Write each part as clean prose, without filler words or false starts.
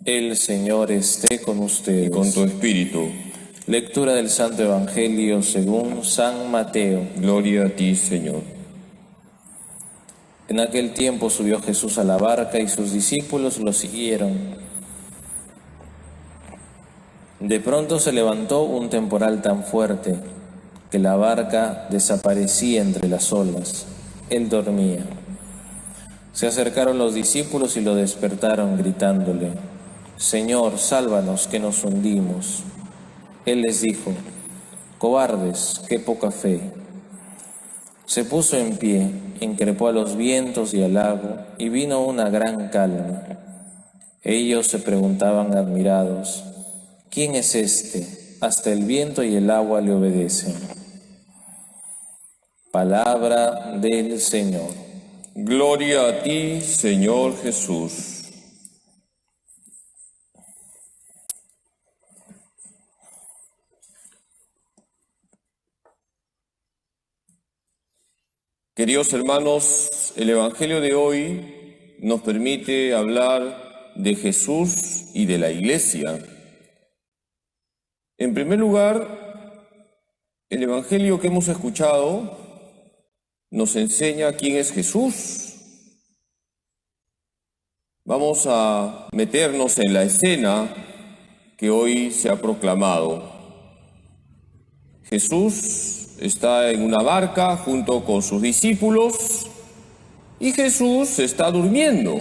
El Señor esté con ustedes. Y con tu espíritu. Lectura del Santo Evangelio según San Mateo. Gloria a ti, Señor. En aquel tiempo subió Jesús a la barca y sus discípulos lo siguieron. De pronto se levantó un temporal tan fuerte que la barca desaparecía entre las olas. Él dormía. Se acercaron los discípulos y lo despertaron gritándole: «Señor, sálvanos, que nos hundimos». Él les dijo: «Cobardes, qué poca fe». Se puso en pie, increpó a los vientos y al lago, y vino una gran calma. Ellos se preguntaban admirados: «¿Quién es este? Hasta el viento y el agua le obedecen». Palabra del Señor. Gloria a ti, Señor Jesús. Queridos hermanos, el Evangelio de hoy nos permite hablar de Jesús y de la Iglesia. En primer lugar, el Evangelio que hemos escuchado nos enseña quién es Jesús. Vamos a meternos en la escena que hoy se ha proclamado. Jesús está en una barca junto con sus discípulos y Jesús está durmiendo.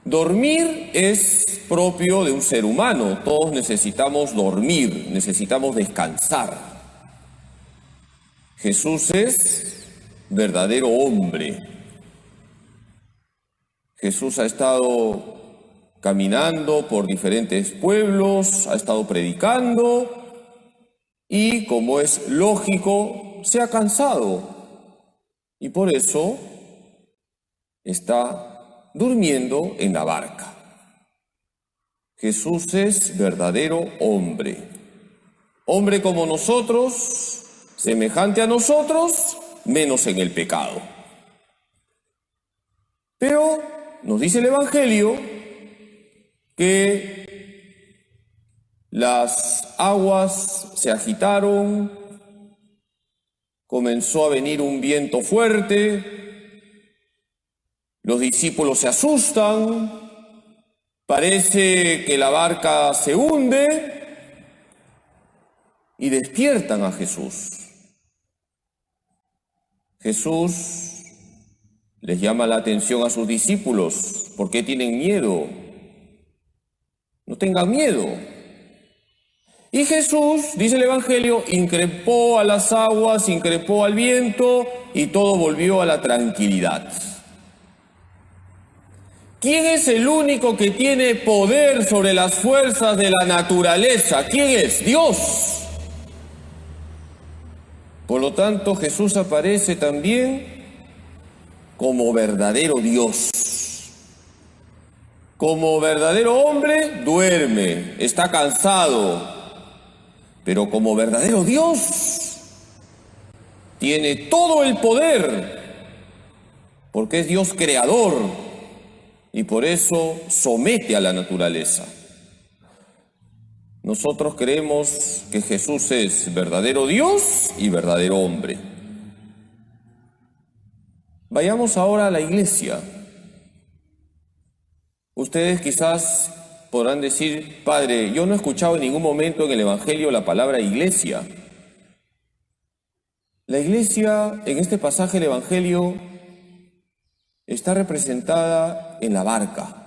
Dormir es propio de un ser humano. Todos necesitamos dormir, necesitamos descansar. Jesús es verdadero hombre. Jesús ha estado caminando por diferentes pueblos, ha estado predicando y, como es lógico, se ha cansado y por eso está durmiendo en la barca. Jesús es verdadero hombre. Hombre como nosotros, semejante a nosotros, menos en el pecado. Pero nos dice el Evangelio que las aguas se agitaron, comenzó a venir un viento fuerte, los discípulos se asustan, parece que la barca se hunde y despiertan a Jesús. Jesús les llama la atención a sus discípulos. ¿Por qué tienen miedo? No tengan miedo. Y Jesús, dice el Evangelio, increpó a las aguas, increpó al viento y todo volvió a la tranquilidad. ¿Quién es el único que tiene poder sobre las fuerzas de la naturaleza? ¿Quién es? Dios. Por lo tanto, Jesús aparece también como verdadero Dios. Como verdadero hombre, duerme, está cansado. Pero como verdadero Dios, tiene todo el poder, porque es Dios creador y por eso somete a la naturaleza. Nosotros creemos que Jesús es verdadero Dios y verdadero hombre. Vayamos ahora a la iglesia. Ustedes quizás podrán decir: Padre, yo no he escuchado en ningún momento en el Evangelio la palabra iglesia. La iglesia, en este pasaje del Evangelio, está representada en la barca.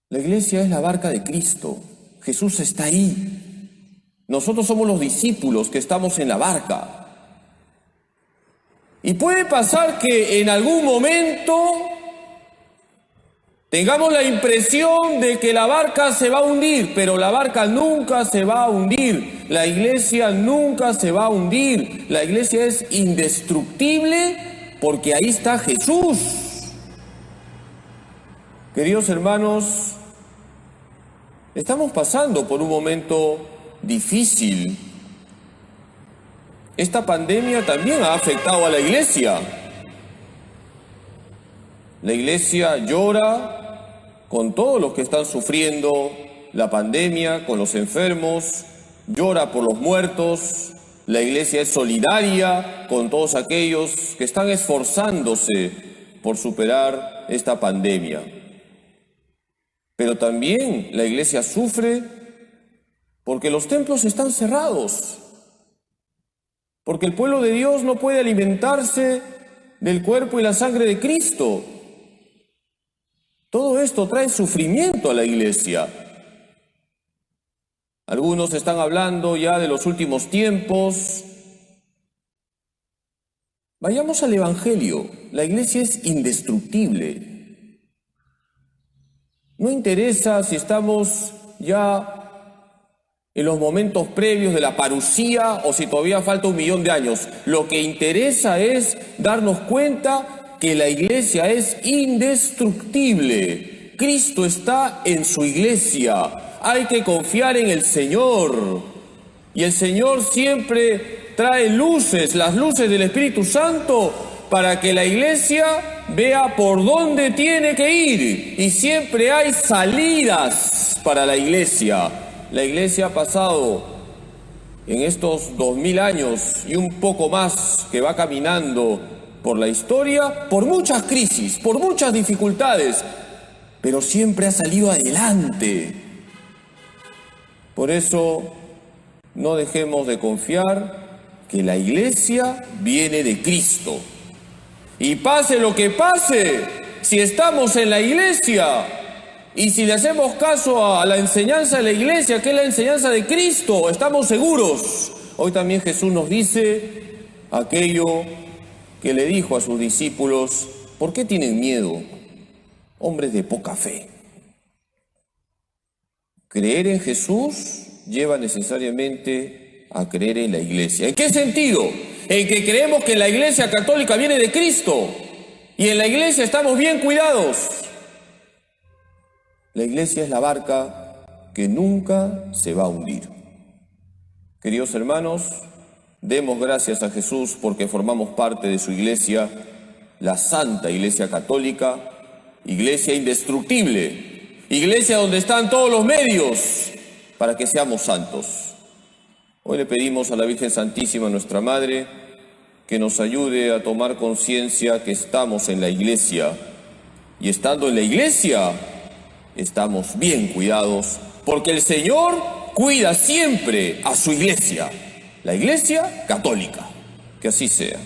La iglesia es la barca de Cristo. Jesús está ahí. Nosotros somos los discípulos que estamos en la barca. Y puede pasar que en algún momento tengamos la impresión de que la barca se va a hundir, pero la barca nunca se va a hundir. La iglesia nunca se va a hundir. La iglesia es indestructible porque ahí está Jesús. Queridos hermanos, estamos pasando por un momento difícil. Esta pandemia también ha afectado a la iglesia. La Iglesia llora con todos los que están sufriendo la pandemia, con los enfermos, llora por los muertos. La Iglesia es solidaria con todos aquellos que están esforzándose por superar esta pandemia. Pero también la Iglesia sufre porque los templos están cerrados, porque el pueblo de Dios no puede alimentarse del cuerpo y la sangre de Cristo. Todo esto trae sufrimiento a la Iglesia. Algunos están hablando ya de los últimos tiempos. Vayamos al Evangelio. La Iglesia es indestructible. No interesa si estamos ya en los momentos previos de la parusía o si todavía falta 1.000.000 de años. Lo que interesa es darnos cuenta que la Iglesia es indestructible. Cristo está en su Iglesia. Hay que confiar en el Señor. Y el Señor siempre trae luces, las luces del Espíritu Santo, para que la Iglesia vea por dónde tiene que ir. Y siempre hay salidas para la Iglesia. La Iglesia ha pasado en estos 2000 años y un poco más que va caminando por la historia, por muchas crisis, por muchas dificultades, pero siempre ha salido adelante. Por eso no dejemos de confiar que la Iglesia viene de Cristo. Y pase lo que pase, si estamos en la Iglesia y si le hacemos caso a la enseñanza de la Iglesia, que es la enseñanza de Cristo, estamos seguros. Hoy también Jesús nos dice aquello que le dijo a sus discípulos: ¿por qué tienen miedo, hombres de poca fe? Creer en Jesús lleva necesariamente a creer en la Iglesia. ¿En qué sentido? En que creemos que la Iglesia católica viene de Cristo y en la Iglesia estamos bien cuidados. La Iglesia es la barca que nunca se va a hundir. Queridos hermanos, demos gracias a Jesús porque formamos parte de su Iglesia, la Santa Iglesia Católica, Iglesia indestructible, Iglesia donde están todos los medios para que seamos santos. Hoy le pedimos a la Virgen Santísima, nuestra Madre, que nos ayude a tomar conciencia que estamos en la Iglesia. Y estando en la Iglesia, estamos bien cuidados, porque el Señor cuida siempre a su Iglesia, la Iglesia Católica. Que así sea.